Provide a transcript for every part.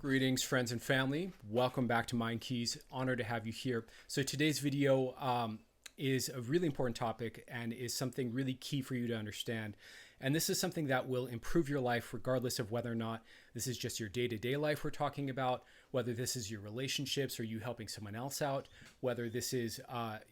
Greetings, friends and family. Welcome back to Mind Keys. Honored to have you here. So today's video is a really important topic and is something really key for you to understand. And this is something that will improve your life regardless of whether or not this is just your day-to-day life we're talking about, whether this is your relationships or you helping someone else out, whether this is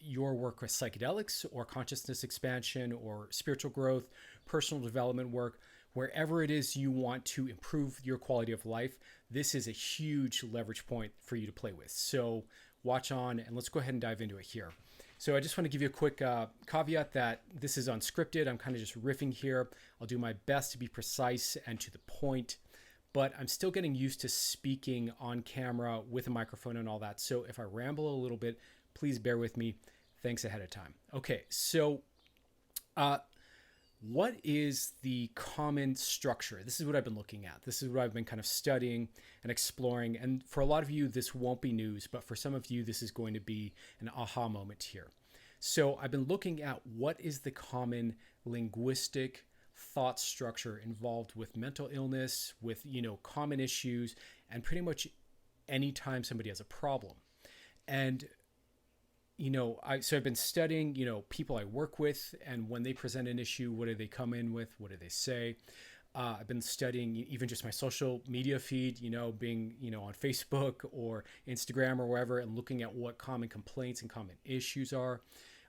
your work with psychedelics or consciousness expansion or spiritual growth, personal development work. Wherever it is you want to improve your quality of life, this is a huge leverage point for you to play with. So watch on and let's go ahead and dive into it here. So I just want to give you a quick caveat that this is unscripted. I'm kind of just riffing here. I'll do my best to be precise and to the point, but I'm still getting used to speaking on camera with a microphone and all that. So if I ramble a little bit, please bear with me. Thanks ahead of time. Okay, so what is the common structure? This is what I've been looking at. This is what I've been kind of studying and exploring. And for a lot of you, this won't be news, but for some of you, this is going to be an aha moment here. So I've been looking at what is the common linguistic thought structure involved with mental illness, with, common issues, and pretty much anytime somebody has a problem. And I've been studying, people I work with, and when they present an issue, what do they come in with? What do they say? I've been studying even just my social media feed, being, on Facebook or Instagram or wherever, and looking at what common complaints and common issues are.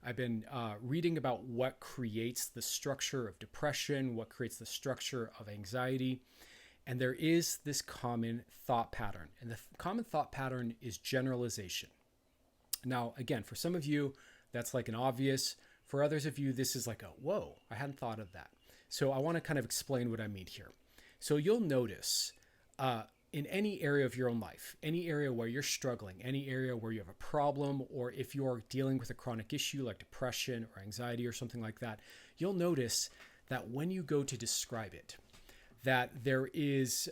I've been reading about what creates the structure of depression, what creates the structure of anxiety. And there is this common thought pattern. And the common thought pattern is generalization. Now, again, for some of you, that's like an obvious. For others of you, this is like a, whoa, I hadn't thought of that. So I want to kind of explain what I mean here. So you'll notice in any area of your own life, any area where you're struggling, any area where you have a problem, or if you're dealing with a chronic issue like depression or anxiety or something like that, you'll notice that when you go to describe it, that there is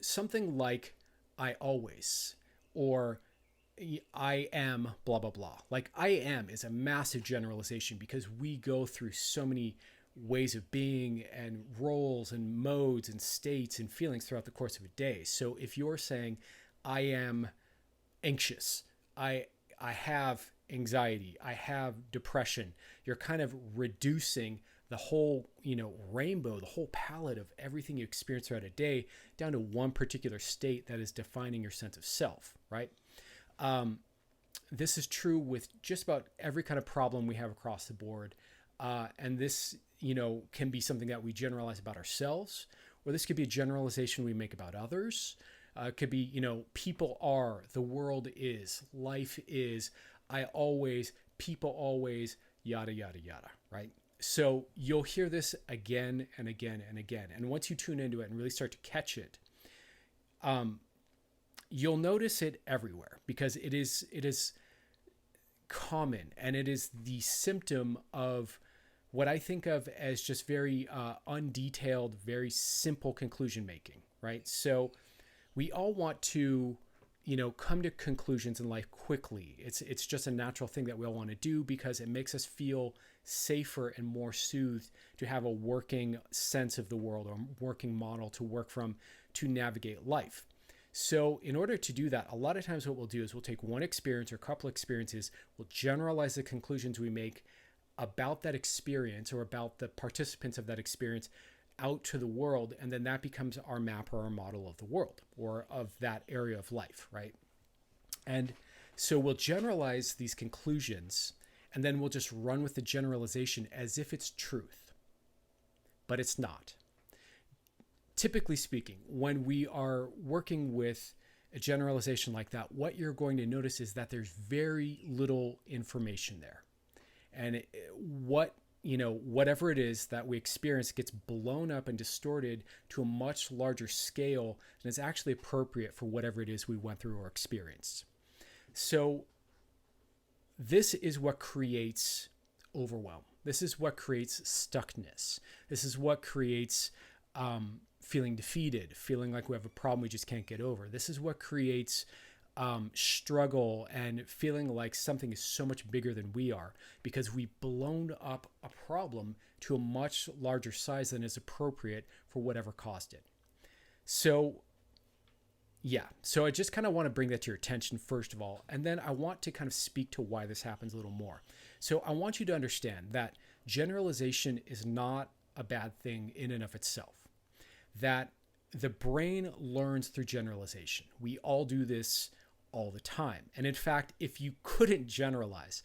something like I always, or I am blah, blah, blah. Like I am is a massive generalization because we go through so many ways of being and roles and modes and states and feelings throughout the course of a day. So if you're saying I am anxious, I have anxiety, I have depression, you're kind of reducing the whole, rainbow, the whole palette of everything you experience throughout a day down to one particular state that is defining your sense of self, right? This is true with just about every kind of problem we have across the board. And this, can be something that we generalize about ourselves, or this could be a generalization we make about others. It could be, people are, the world is, life is, I always, people always, yada, yada, yada, right? So you'll hear this again and again and again. And once you tune into it and really start to catch it, you'll notice it everywhere because it is common, and it is the symptom of what I think of as just very undetailed, very simple conclusion making, right? So we all want to, come to conclusions in life quickly. It's just a natural thing that we all want to do because it makes us feel safer and more soothed to have a working sense of the world or a working model to work from to navigate life. So in order to do that, a lot of times what we'll do is we'll take one experience or a couple experiences, we'll generalize the conclusions we make about that experience or about the participants of that experience out to the world, and then that becomes our map or our model of the world or of that area of life, right? And so we'll generalize these conclusions, and then we'll just run with the generalization as if it's truth, but it's not. Typically speaking, when we are working with a generalization like that, what you're going to notice is that there's very little information there. And whatever it is that we experience gets blown up and distorted to a much larger scale than is actually appropriate for whatever it is we went through or experienced. So this is what creates overwhelm. This is what creates stuckness. This is what creates feeling defeated, feeling like we have a problem we just can't get over. This is what creates struggle and feeling like something is so much bigger than we are because we've blown up a problem to a much larger size than is appropriate for whatever caused it. So Yeah. So I just kind of want to bring that to your attention, first of all. And then I want to kind of speak to why this happens a little more. So I want you to understand that generalization is not a bad thing in and of itself, that the brain learns through generalization. We all do this all the time. And in fact, if you couldn't generalize,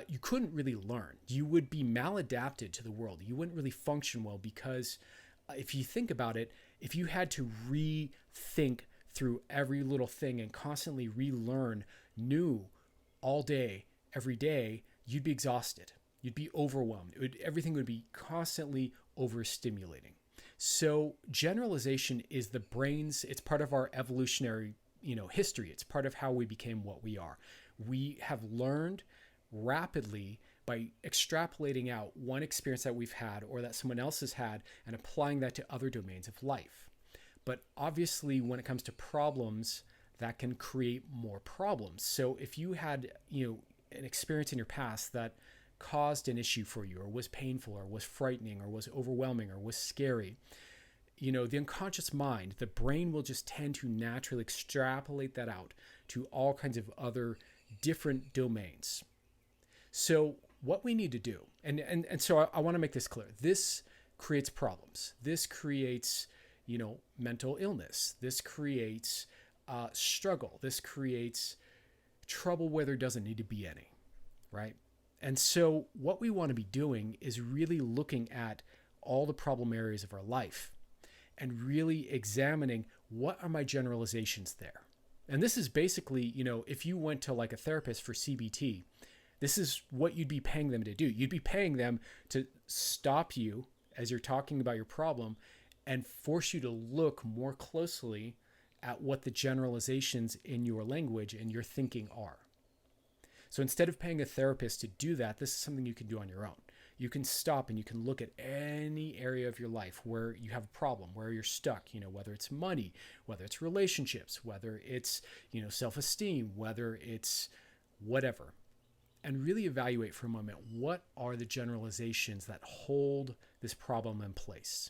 you couldn't really learn. You would be maladapted to the world. You wouldn't really function well because if you think about it, if you had to rethink through every little thing and constantly relearn new all day, every day, you'd be exhausted. You'd be overwhelmed. Everything would be constantly overstimulating. So generalization is the brain's, it's part of our evolutionary, history. It's part of how we became what we are. We have learned rapidly by extrapolating out one experience that we've had or that someone else has had and applying that to other domains of life. But obviously, when it comes to problems, that can create more problems. So if you had, an experience in your past that caused an issue for you or was painful or was frightening or was overwhelming or was scary, the unconscious mind, the brain will just tend to naturally extrapolate that out to all kinds of other different domains. So what we need to do, and so I want to make this clear, this creates problems. This creates, mental illness. This creates struggle. This creates trouble where there doesn't need to be any, right? And so what we want to be doing is really looking at all the problem areas of our life and really examining what are my generalizations there. And this is basically, if you went to like a therapist for CBT, this is what you'd be paying them to do. You'd be paying them to stop you as you're talking about your problem and force you to look more closely at what the generalizations in your language and your thinking are. So instead of paying a therapist to do that, this is something you can do on your own. You can stop and you can look at any area of your life where you have a problem, where you're stuck, whether it's money, whether it's relationships, whether it's, self-esteem, whether it's whatever. And really evaluate for a moment, what are the generalizations that hold this problem in place?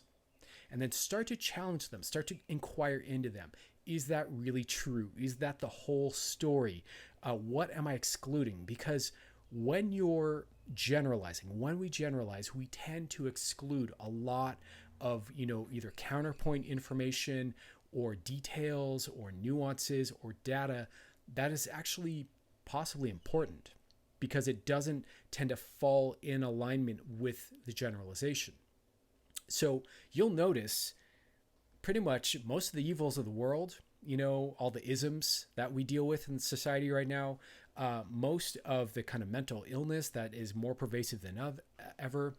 And then start to challenge them, start to inquire into them. Is that really true? Is that the whole story? What am I excluding? Because when you're generalizing, when we generalize, we tend to exclude a lot of, either counterpoint information or details or nuances or data that is actually possibly important because it doesn't tend to fall in alignment with the generalization. So you'll notice pretty much most of the evils of the world, all the isms that we deal with in society right now, most of the kind of mental illness that is more pervasive than ever,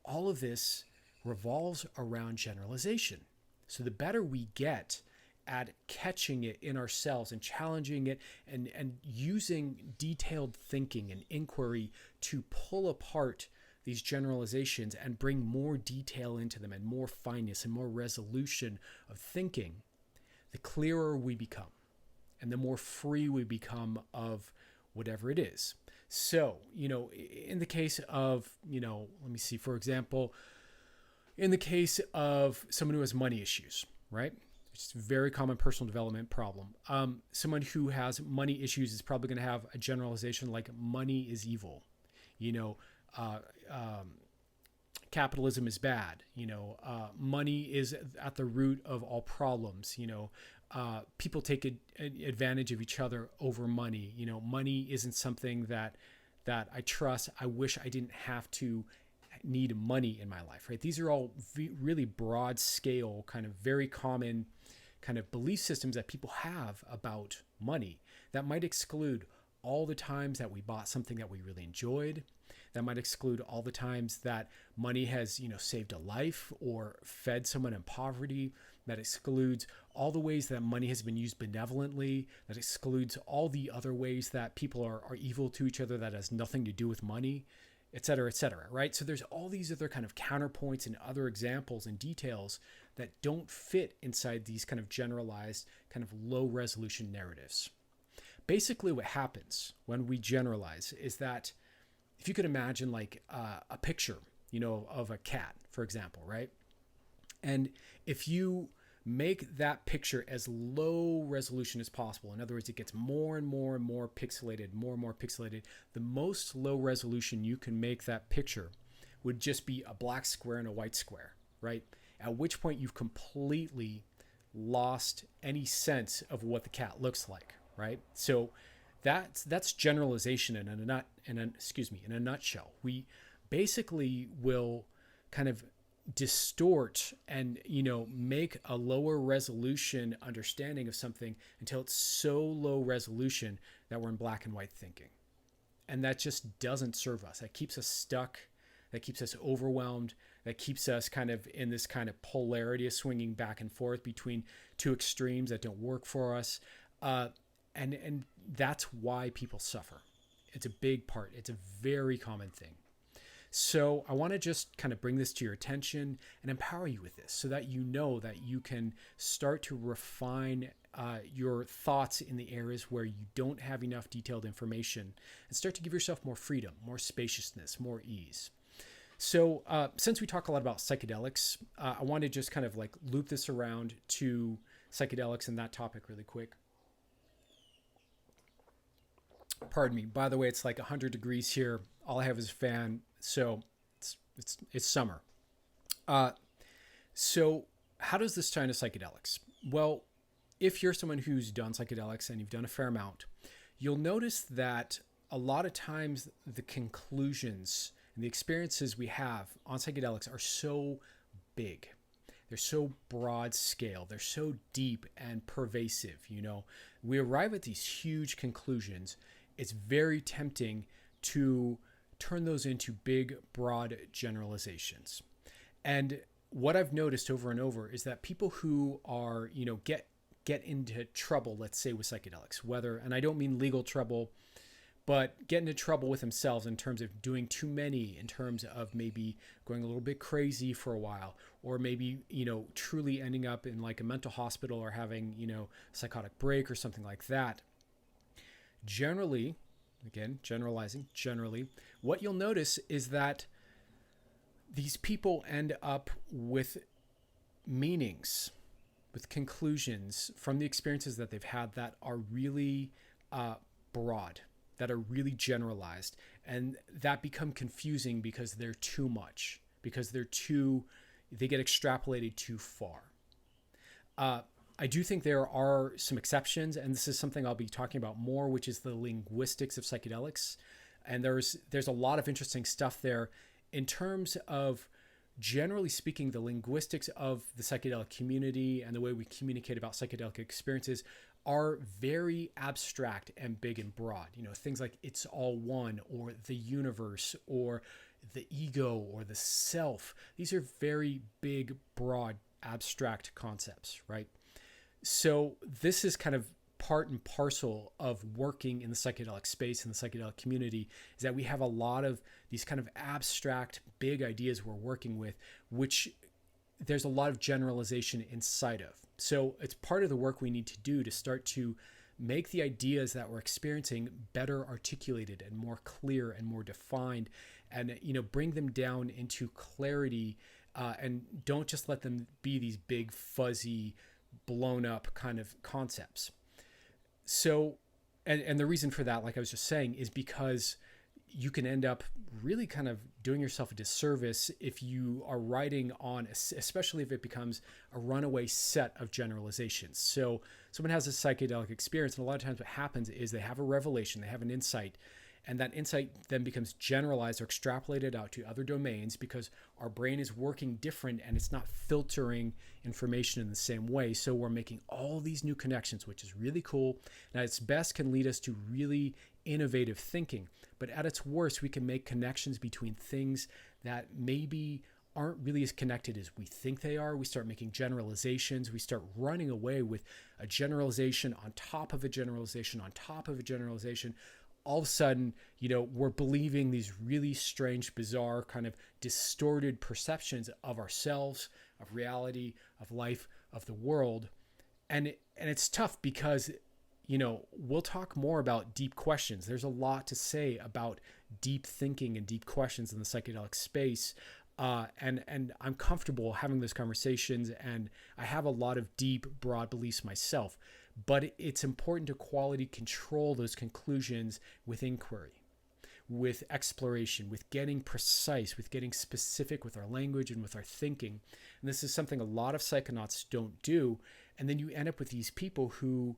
all of this revolves around generalization. So the better we get at catching it in ourselves and challenging it and using detailed thinking and inquiry to pull apart these generalizations and bring more detail into them and more fineness and more resolution of thinking, the clearer we become and the more free we become of whatever it is. So, in the case of, let me see, for example, in the case of someone who has money issues, right? It's a very common personal development problem. Someone who has money issues is probably going to have a generalization like money is evil, capitalism is bad, money is at the root of all problems, people take advantage of each other over money, money isn't something that I trust. I wish I didn't have to need money in my life, right? These are all really broad scale, kind of very common kind of belief systems that people have about money that might exclude all the times that we bought something that we really enjoyed. That might exclude all the times that money has, saved a life or fed someone in poverty. That excludes all the ways that money has been used benevolently. That excludes all the other ways that people are evil to each other that has nothing to do with money, et cetera, right? So there's all these other kind of counterpoints and other examples and details that don't fit inside these kind of generalized, kind of low resolution narratives. Basically what happens when we generalize is that if you could imagine like a picture, of a cat, for example, right? And if you make that picture as low resolution as possible. In other words, it gets more and more and more pixelated, more and more pixelated. The most low resolution you can make that picture would just be a black square and a white square, right? At which point you've completely lost any sense of what the cat looks like, right? So that's generalization in a nutshell. We basically will kind of distort and make a lower resolution understanding of something until it's so low resolution that we're in black and white thinking, and that just doesn't serve us. That keeps us stuck, that keeps us overwhelmed, that keeps us kind of in this kind of polarity of swinging back and forth between two extremes that don't work for us, and that's why people suffer. It's a big part. It's a very common thing. So I want to just kind of bring this to your attention and empower you with this so that you know that you can start to refine your thoughts in the areas where you don't have enough detailed information, and start to give yourself more freedom, more spaciousness, more ease. So since we talk a lot about psychedelics, I want to just kind of like loop this around to psychedelics and that topic really quick. Pardon me. By the way, it's like 100 degrees here. All I have is a fan, so it's summer. So how does this tie into psychedelics? Well, if you're someone who's done psychedelics and you've done a fair amount, you'll notice that a lot of times the conclusions and the experiences we have on psychedelics are so big. They're so broad scale. They're so deep and pervasive. We arrive at these huge conclusions. It's very tempting to turn those into big, broad generalizations. And what I've noticed over and over is that people who are, get into trouble, let's say with psychedelics, and I don't mean legal trouble, but get into trouble with themselves in terms of doing too many, in terms of maybe going a little bit crazy for a while, or maybe, truly ending up in like a mental hospital or having, a psychotic break or something like that. Generally, again, generally, what you'll notice is that these people end up with meanings, with conclusions from the experiences that they've had that are really broad, that are really generalized, and that become confusing because they're too much, because they get extrapolated too far. I do think there are some exceptions, and this is something I'll be talking about more, which is the linguistics of psychedelics. And there's a lot of interesting stuff there in terms of, generally speaking, the linguistics of the psychedelic community and the way we communicate about psychedelic experiences are very abstract and big and broad. Things like it's all one, or the universe, or the ego, or the self. These are very big, broad, abstract concepts, right? So this is kind of part and parcel of working in the psychedelic space, in the psychedelic community, is that we have a lot of these kind of abstract, big ideas we're working with, which there's a lot of generalization inside of. So it's part of the work we need to do to start to make the ideas that we're experiencing better articulated and more clear and more defined, and bring them down into clarity, and don't just let them be these big, fuzzy, blown up kind of concepts. So, and the reason for that, like I was just saying, is because you can end up really kind of doing yourself a disservice if you are writing on, especially if it becomes a runaway set of generalizations. So someone has a psychedelic experience, and a lot of times what happens is they have a revelation, they have an insight, and that insight then becomes generalized or extrapolated out to other domains because our brain is working different and it's not filtering information in the same way. So we're making all these new connections, which is really cool. And at its best can lead us to really innovative thinking. But at its worst, we can make connections between things that maybe aren't really as connected as we think they are. We start making generalizations. We start running away with a generalization on top of a generalization on top of a generalization. All of a sudden, we're believing these really strange, bizarre, kind of distorted perceptions of ourselves, of reality, of life, of the world. And it's tough because, we'll talk more about deep questions. There's a lot to say about deep thinking and deep questions in the psychedelic space. And I'm comfortable having those conversations, and I have a lot of deep, broad beliefs myself. But it's important to quality control those conclusions with inquiry, with exploration, with getting precise, with getting specific with our language and with our thinking. And this is something a lot of psychonauts don't do. And then you end up with these people who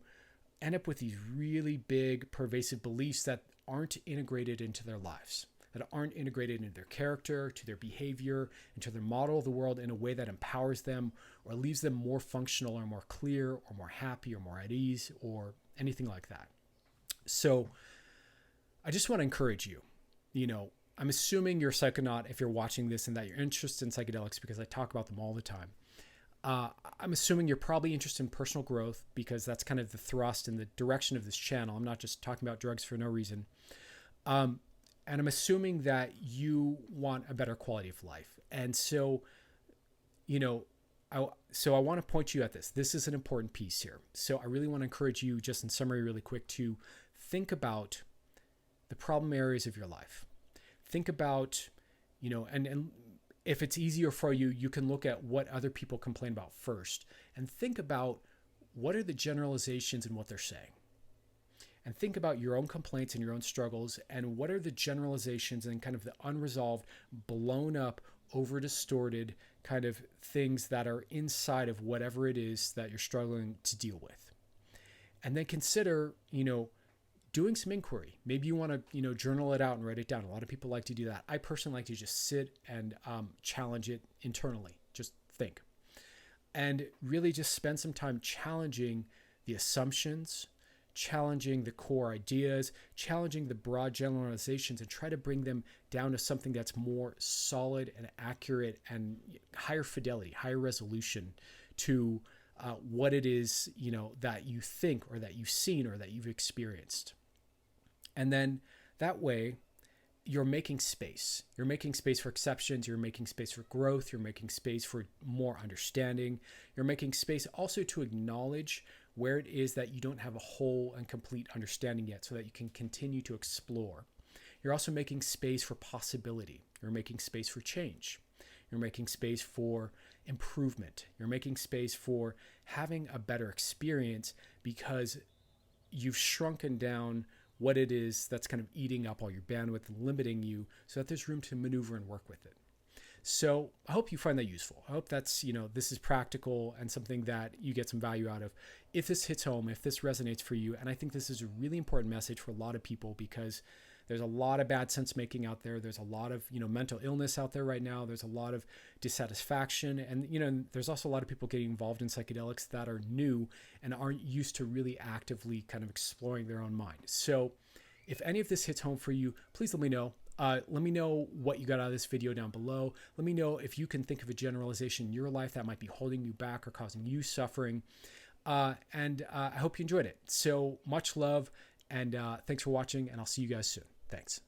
end up with these really big, pervasive beliefs that aren't integrated into their lives, that aren't integrated into their character, to their behavior, into their model of the world in a way that empowers them or leaves them more functional or more clear or more happy or more at ease or anything like that. So I just want to encourage you, I'm assuming you're a psychonaut if you're watching this and that you're interested in psychedelics because I talk about them all the time. I'm assuming you're probably interested in personal growth because that's kind of the thrust and the direction of this channel. I'm not just talking about drugs for no reason. And I'm assuming that you want a better quality of life. And so, I want to point you at this. This is an important piece here. So I really want to encourage you, just in summary really quick, to think about the problem areas of your life. Think about, and if it's easier for you, you can look at what other people complain about first and think about what are the generalizations in what they're saying. And think about your own complaints and your own struggles and what are the generalizations and kind of the unresolved, blown up, over distorted kind of things that are inside of whatever it is that you're struggling to deal with. And then consider, doing some inquiry. Maybe you want to, journal it out and write it down. A lot of people like to do that. I personally like to just sit and challenge it internally. Just think. And really just spend some time challenging the assumptions, challenging the core ideas, challenging the broad generalizations, and try to bring them down to something that's more solid and accurate and higher fidelity, higher resolution to what it is, that you think or that you've seen or that you've experienced. And then that way you're making space. You're making space for exceptions. You're making space for growth. You're making space for more understanding. You're making space also to acknowledge where it is that you don't have a whole and complete understanding yet so that you can continue to explore. You're also making space for possibility. You're making space for change. You're making space for improvement. You're making space for having a better experience because you've shrunken down what it is that's kind of eating up all your bandwidth and limiting you so that there's room to maneuver and work with it. So I hope you find that useful. I hope that's, this is practical and something that you get some value out of. If this hits home, if this resonates for you, and I think this is a really important message for a lot of people because there's a lot of bad sense making out there. There's a lot of, mental illness out there right now. There's a lot of dissatisfaction. And, there's also a lot of people getting involved in psychedelics that are new and aren't used to really actively kind of exploring their own mind. So if any of this hits home for you, please let me know. Let me know what you got out of this video down below. Let me know if you can think of a generalization in your life that might be holding you back or causing you suffering. And I hope you enjoyed it. So much love and thanks for watching, and I'll see you guys soon. Thanks.